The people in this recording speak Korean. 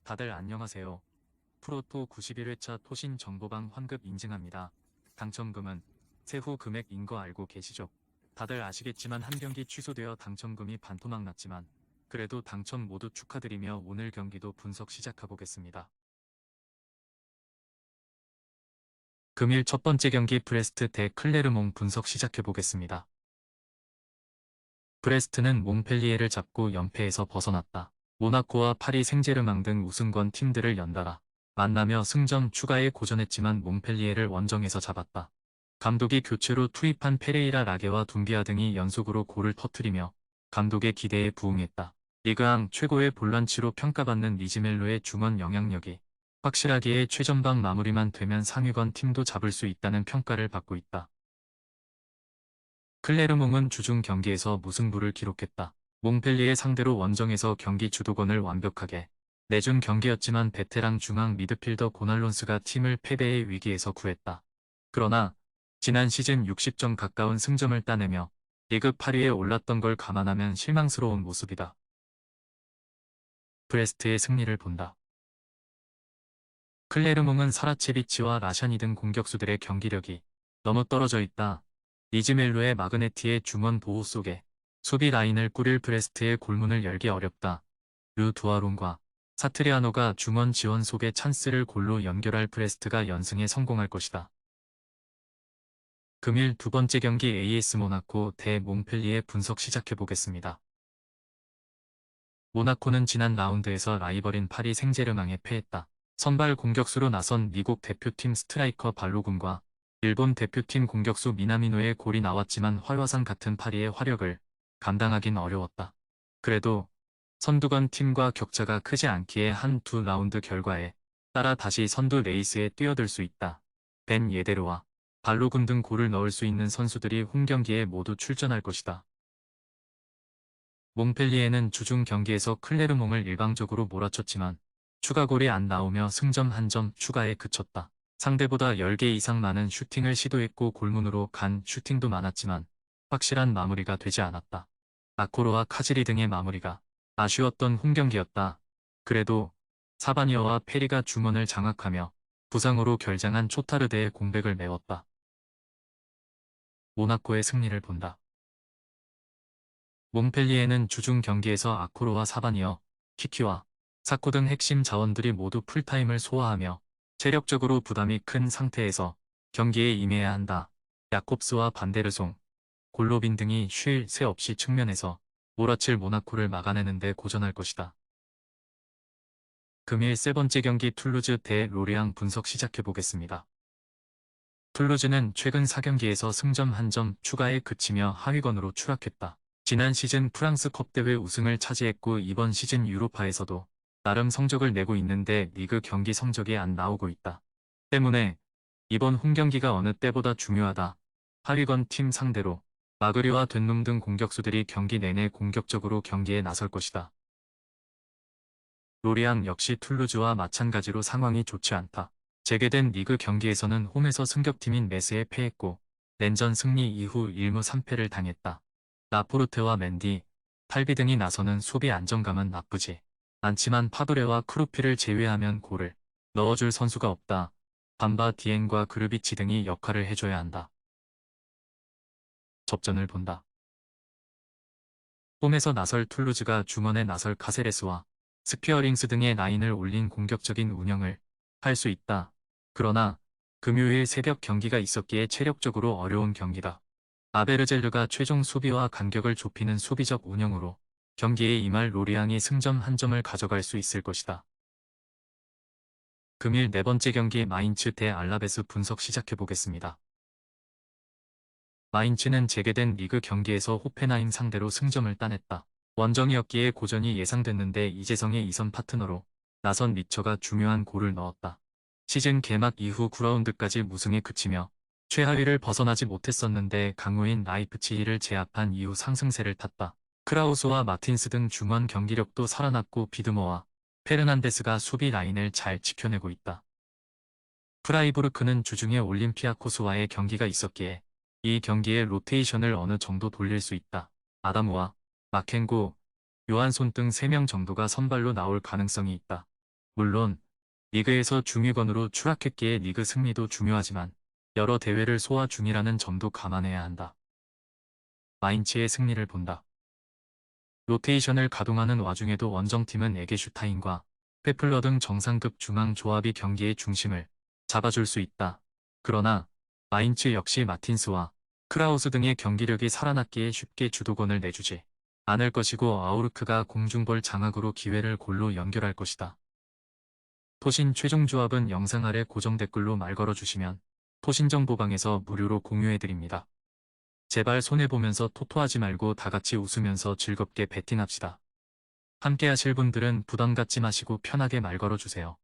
다들 안녕하세요. 프로토 91회차 토신 정보방 환급 인증합니다. 당첨금은 세후 금액인 거 알고 계시죠? 다들 아시겠지만 한 경기 취소되어 당첨금이 반토막 났지만 그래도 당첨 모두 축하드리며 오늘 경기도 분석 시작해보겠습니다. 금일 첫 번째 경기 브레스트 대 클레르몽 분석 시작해보겠습니다. 브레스트는 몽펠리에를 잡고 연패에서 벗어났다. 모나코와 파리 생제르맹 등 우승권 팀들을 연달아 만나며 승점 추가에 고전했지만 몽펠리에를 원정에서 잡았다. 감독이 교체로 투입한 페레이라 라게와 둠비아 등이 연속으로 골을 터뜨리며 감독의 기대에 부응했다. 리그앙 최고의 볼란치로 평가받는 리즈멜로의 중원 영향력이 확실하기에 최전방 마무리만 되면 상위권 팀도 잡을 수 있다는 평가를 받고 있다. 클레르몽은 주중 경기에서 무승부를 기록했다. 몽펠리에 상대로 원정에서 경기 주도권을 완벽하게 내준 경기였지만 베테랑 중앙 미드필더 고날론스가 팀을 패배의 위기에서 구했다. 그러나 지난 시즌 60점 가까운 승점을 따내며 리그 8위에 올랐던 걸 감안하면 실망스러운 모습이다. 브레스트의 승리를 본다. 클레르몽은 사라체비치와 라샤니 등 공격수들의 경기력이 너무 떨어져 있다. 리즈멜로의 마그네티의 중원 보호 속에 수비 라인을 꾸릴 브레스트의 골문을 열기 어렵다. 르 두아론과 사트리아노가 중원 지원 속에 찬스를 골로 연결할 브레스트가 연승에 성공할 것이다. 금일 두 번째 경기 AS 모나코 대 몽펠리에 분석 시작해보겠습니다. 모나코는 지난 라운드에서 라이벌인 파리 생제르맹에 패했다. 선발 공격수로 나선 미국 대표팀 스트라이커 발로군과 일본 대표팀 공격수 미나미노의 골이 나왔지만 활화산 같은 파리의 화력을 감당하긴 어려웠다. 그래도 선두권 팀과 격차가 크지 않기에 한 두 라운드 결과에 따라 다시 선두 레이스에 뛰어들 수 있다. 벤 예데르와 발로군 등 골을 넣을 수 있는 선수들이 홈경기에 모두 출전할 것이다. 몽펠리에는 주중 경기에서 클레르몽을 일방적으로 몰아쳤지만 추가골이 안 나오며 승점 1점 추가에 그쳤다. 상대보다 10개 이상 많은 슈팅을 시도했고 골문으로 간 슈팅도 많았지만 확실한 마무리가 되지 않았다. 나코로와 카지리 등의 마무리가 아쉬웠던 홈경기였다. 그래도 사바니어와 페리가 중원을 장악하며 부상으로 결장한 초타르데의 공백을 메웠다. 모나코의 승리를 본다. 몽펠리에는 주중 경기에서 아코로와 사바니어, 키키와 사코 등 핵심 자원들이 모두 풀타임을 소화하며 체력적으로 부담이 큰 상태에서 경기에 임해야 한다. 야콥스와 반데르송, 골로빈 등이 쉴 새 없이 측면에서 몰아칠 모나코를 막아내는 데 고전할 것이다. 금일 세 번째 경기 툴루즈 대 로리앙 분석 시작해보겠습니다. 툴루즈는 최근 4경기에서 승점 1점 추가에 그치며 하위권으로 추락했다. 지난 시즌 프랑스컵 대회 우승을 차지했고 이번 시즌 유로파에서도 나름 성적을 내고 있는데 리그 경기 성적이 안 나오고 있다. 때문에 이번 홈경기가 어느 때보다 중요하다. 하위권 팀 상대로 마그리와 된룸 등 공격수들이 경기 내내 공격적으로 경기에 나설 것이다. 로리앙 역시 툴루즈와 마찬가지로 상황이 좋지 않다. 재개된 리그 경기에서는 홈에서 승격팀인 메스에 패했고 랜전 승리 이후 1무 3패를 당했다. 라포르테와 맨디, 탈비 등이 나서는 수비 안정감은 나쁘지 않지만 파브레와 크루피를 제외하면 골을 넣어줄 선수가 없다. 반바 디엔과 그르비치 등이 역할을 해줘야 한다. 접전을 본다. 홈에서 나설 툴루즈가 중원에 나설 카세레스와 스피어링스 등의 라인을 올린 공격적인 운영을 할 수 있다. 그러나 금요일 새벽 경기가 있었기에 체력적으로 어려운 경기다. 아베르젤르가 최종 수비와 간격을 좁히는 수비적 운영으로 경기에 임할 로리앙이 승점 1점을 가져갈 수 있을 것이다. 금일 네 번째 경기 마인츠 대 알라베스 분석 시작해보겠습니다. 마인츠는 재개된 리그 경기에서 호펜하임 상대로 승점을 따냈다. 원정이었기에 고전이 예상됐는데 이재성의 2선 파트너로 나선 리처가 중요한 골을 넣었다. 시즌 개막 이후 9라운드까지 무승에 그치며 최하위를 벗어나지 못했었는데 강호인 라이프치히를 제압한 이후 상승세를 탔다. 크라우스와 마틴스 등 중원 경기력도 살아났고 비드머와 페르난데스가 수비 라인을 잘 지켜내고 있다. 프라이부르크는 주중에 올림피아코스와의 경기가 있었기에 이 경기에 로테이션을 어느 정도 돌릴 수 있다. 아다무와 마켄고, 요한손 등 3명 정도가 선발로 나올 가능성이 있다. 물론 리그에서 중위권으로 추락했기에 리그 승리도 중요하지만 여러 대회를 소화 중이라는 점도 감안해야 한다. 마인츠의 승리를 본다. 로테이션을 가동하는 와중에도 원정팀은 에게슈타인과 페플러 등 정상급 중앙 조합이 경기의 중심을 잡아줄 수 있다. 그러나 마인츠 역시 마틴스와 크라우스 등의 경기력이 살아났기에 쉽게 주도권을 내주지 않을 것이고 아우르크가 공중볼 장악으로 기회를 골로 연결할 것이다. 토신 최종 조합은 영상 아래 고정 댓글로 말 걸어주시면 토신정보방에서 무료로 공유해드립니다. 제발 손해보면서 토토하지 말고 다같이 웃으면서 즐겁게 베팅합시다. 함께 하실 분들은 부담 갖지 마시고 편하게 말 걸어주세요.